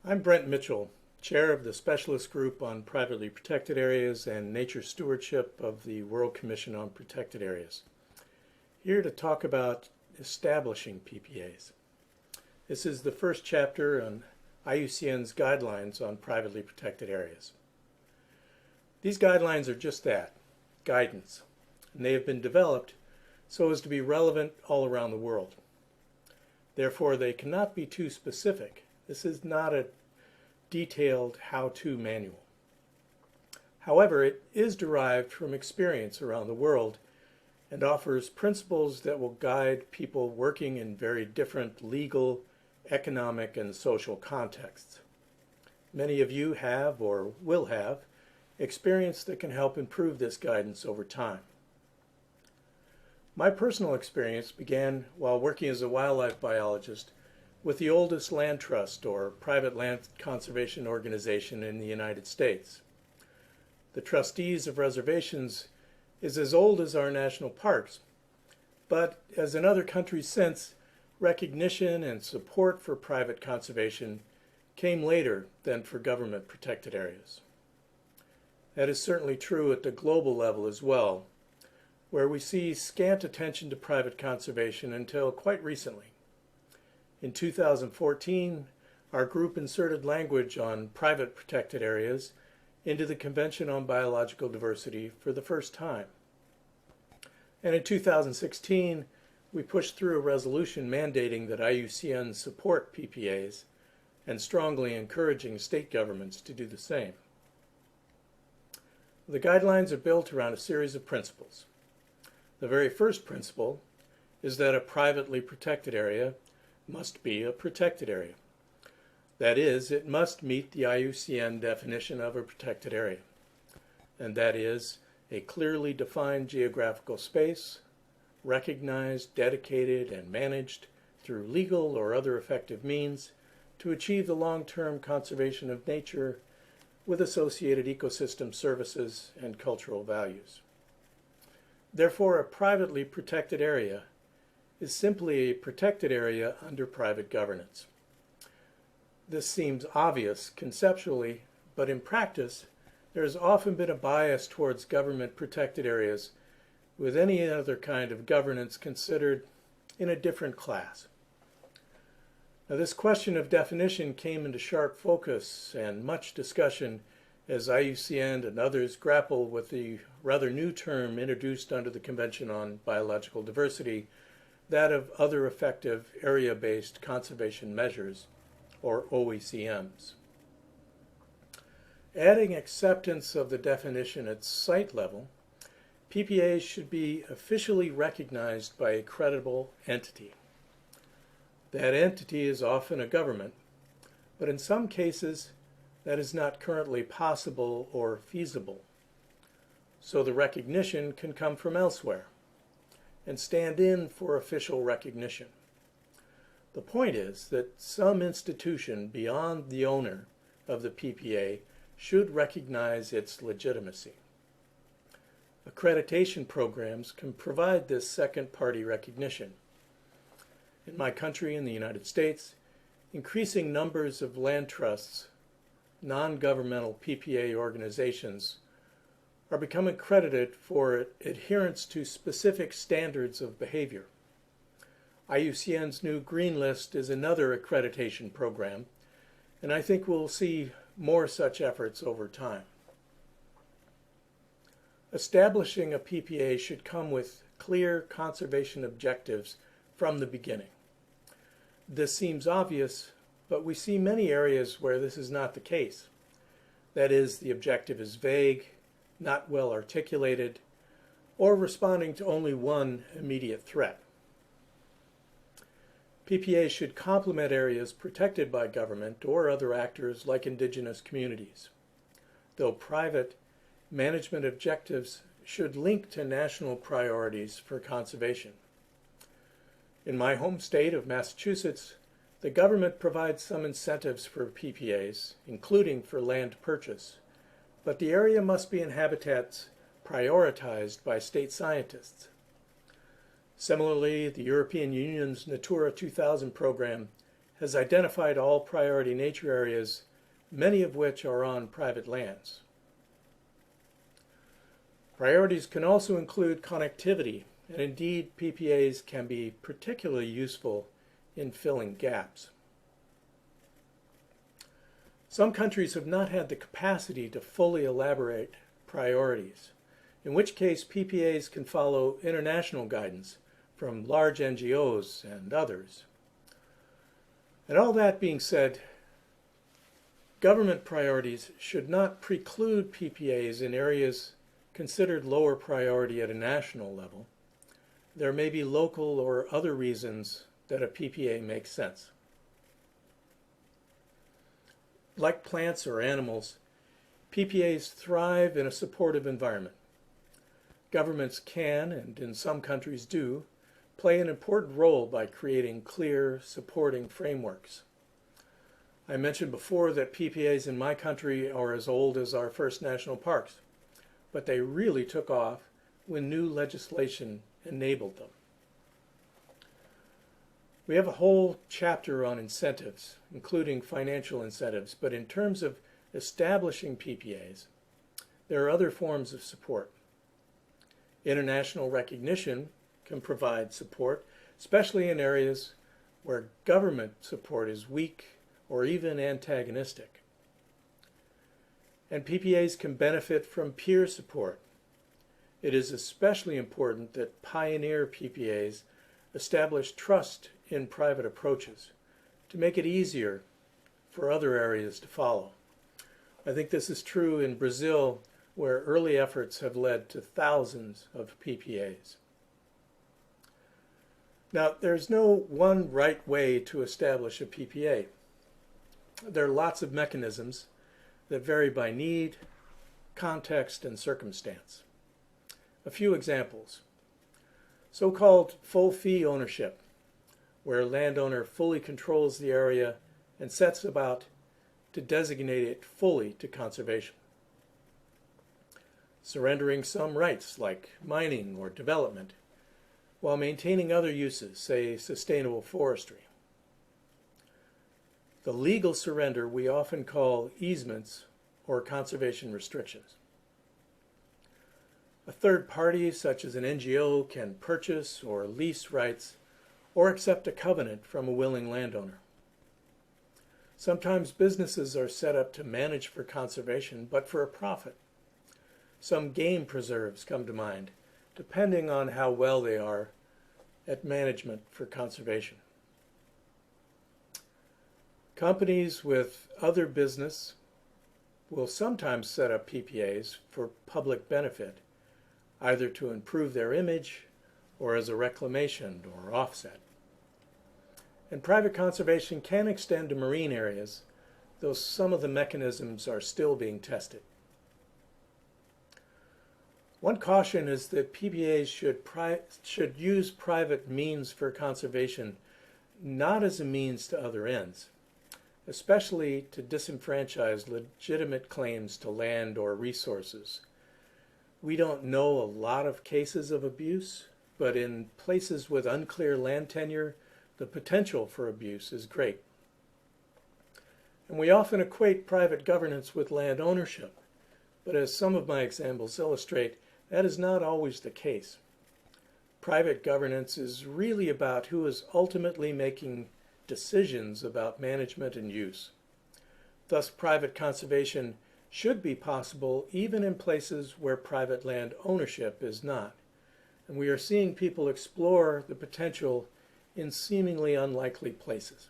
I'm Brent Mitchell, Chair of the Specialist Group on Privately Protected Areas and Nature Stewardship of the World Commission on Protected Areas. Here to talk about establishing PPAs. This is the first chapter on IUCN's guidelines on privately protected areas. These guidelines are just that, guidance, and they have been developed so as to be relevant all around the world. Therefore, they cannot be too specific. This is not a detailed how-to manual. However, it is derived from experience around the world and offers principles that will guide people working in very different legal, economic, and social contexts. Many of you have or will have experience that can help improve this guidance over time. My personal experience began while working as a wildlife biologist with the oldest land trust or private land conservation organization in the United States. The trustees of reservations is as old as our national parks, but as in other countries since, recognition and support for private conservation came later than for government protected areas. That is certainly true at the global level as well, where we see scant attention to private conservation until quite recently. In 2014, our group inserted language on private protected areas into the Convention on Biological Diversity for the first time. And in 2016, we pushed through a resolution mandating that IUCN support PPAs and strongly encouraging state governments to do the same. The guidelines are built around a series of principles. The very first principle is that a privately protected area must be a protected area. That is, it must meet the IUCN definition of a protected area, and that is a clearly defined geographical space, recognized, dedicated, and managed through legal or other effective means to achieve the long-term conservation of nature with associated ecosystem services and cultural values. Therefore, a privately protected area is simply a protected area under private governance. This seems obvious conceptually, but in practice, there has often been a bias towards government protected areas with any other kind of governance considered in a different class. Now, this question of definition came into sharp focus and much discussion as IUCN and others grapple with the rather new term introduced under the Convention on Biological Diversity, that of other effective area-based conservation measures, or OECMs. Adding acceptance of the definition at site level, PPAs should be officially recognized by a credible entity. That entity is often a government, but in some cases that is not currently possible or feasible. So the recognition can come from elsewhere and stand in for official recognition. The point is that some institution beyond the owner of the PPA should recognize its legitimacy. Accreditation programs can provide this second-party recognition. In my country, in the United States, increasing numbers of land trusts, non-governmental PPA organizations, are becoming accredited for adherence to specific standards of behavior. IUCN's new Green List is another accreditation program, and I think we'll see more such efforts over time. Establishing a PPA should come with clear conservation objectives from the beginning. This seems obvious, but we see many areas where this is not the case. That is, the objective is vague, not well articulated, or responding to only one immediate threat. PPAs should complement areas protected by government or other actors like indigenous communities, though private management objectives should link to national priorities for conservation. In my home state of Massachusetts, the government provides some incentives for PPAs, including for land purchase, but the area must be in habitats prioritized by state scientists. Similarly, the European Union's Natura 2000 program has identified all priority nature areas, many of which are on private lands. Priorities can also include connectivity, and indeed PPAs can be particularly useful in filling gaps. Some countries have not had the capacity to fully elaborate priorities, in which case PPAs can follow international guidance from large NGOs and others. And all that being said, government priorities should not preclude PPAs in areas considered lower priority at a national level. There may be local or other reasons that a PPA makes sense. Like plants or animals, PPAs thrive in a supportive environment. Governments can, and in some countries do, play an important role by creating clear, supporting frameworks. I mentioned before that PPAs in my country are as old as our first national parks, but they really took off when new legislation enabled them. We have a whole chapter on incentives, including financial incentives, but in terms of establishing PPAs, there are other forms of support. International recognition can provide support, especially in areas where government support is weak or even antagonistic. And PPAs can benefit from peer support. It is especially important that pioneer PPAs establish trust in private approaches to make it easier for other areas to follow. I think this is true in Brazil, where early efforts have led to thousands of PPAs. Now, there's no one right way to establish a PPA. There are lots of mechanisms that vary by need, context, and circumstance. A few examples. So-called full fee ownership, where a landowner fully controls the area and sets about to designate it fully to conservation. Surrendering some rights like mining or development, while maintaining other uses, say sustainable forestry. The legal surrender we often call easements or conservation restrictions. A third party, such as an NGO, can purchase or lease rights or accept a covenant from a willing landowner. Sometimes businesses are set up to manage for conservation, but for a profit. Some game preserves come to mind, depending on how well they are at management for conservation. Companies with other business will sometimes set up PPAs for public benefit, either to improve their image or as a reclamation or offset. And private conservation can extend to marine areas, though some of the mechanisms are still being tested. One caution is that PPAs should use private means for conservation not as a means to other ends, especially to disenfranchise legitimate claims to land or resources. We don't know a lot of cases of abuse, but in places with unclear land tenure, the potential for abuse is great. And we often equate private governance with land ownership, but as some of my examples illustrate, that is not always the case. Private governance is really about who is ultimately making decisions about management and use. Thus, private conservation should be possible even in places where private land ownership is not. And we are seeing people explore the potential in seemingly unlikely places.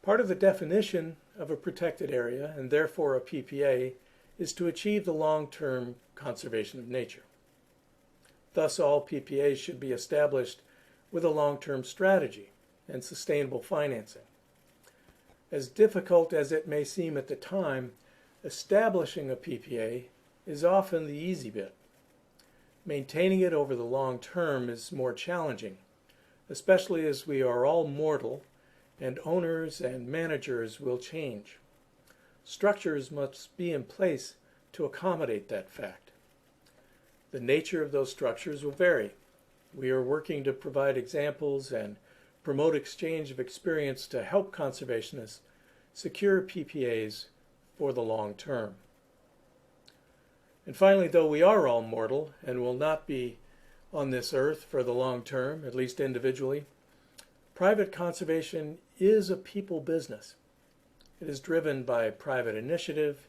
Part of the definition of a protected area, and therefore a PPA, is to achieve the long-term conservation of nature. Thus, all PPAs should be established with a long-term strategy and sustainable financing. As difficult as it may seem at the time, establishing a PPA is often the easy bit. Maintaining it over the long term is more challenging, especially as we are all mortal and owners and managers will change. Structures must be in place to accommodate that fact. The nature of those structures will vary. We are working to provide examples and promote exchange of experience to help conservationists secure PPAs for the long term. And finally, though we are all mortal and will not be on this earth for the long term, at least individually, private conservation is a people business. It is driven by private initiative,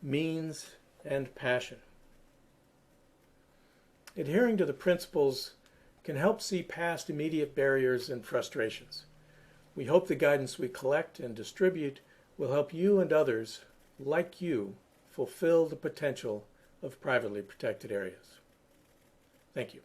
means, and passion. Adhering to the principles can help see past immediate barriers and frustrations. We hope the guidance we collect and distribute will help you and others like you fulfill the potential of privately protected areas. Thank you.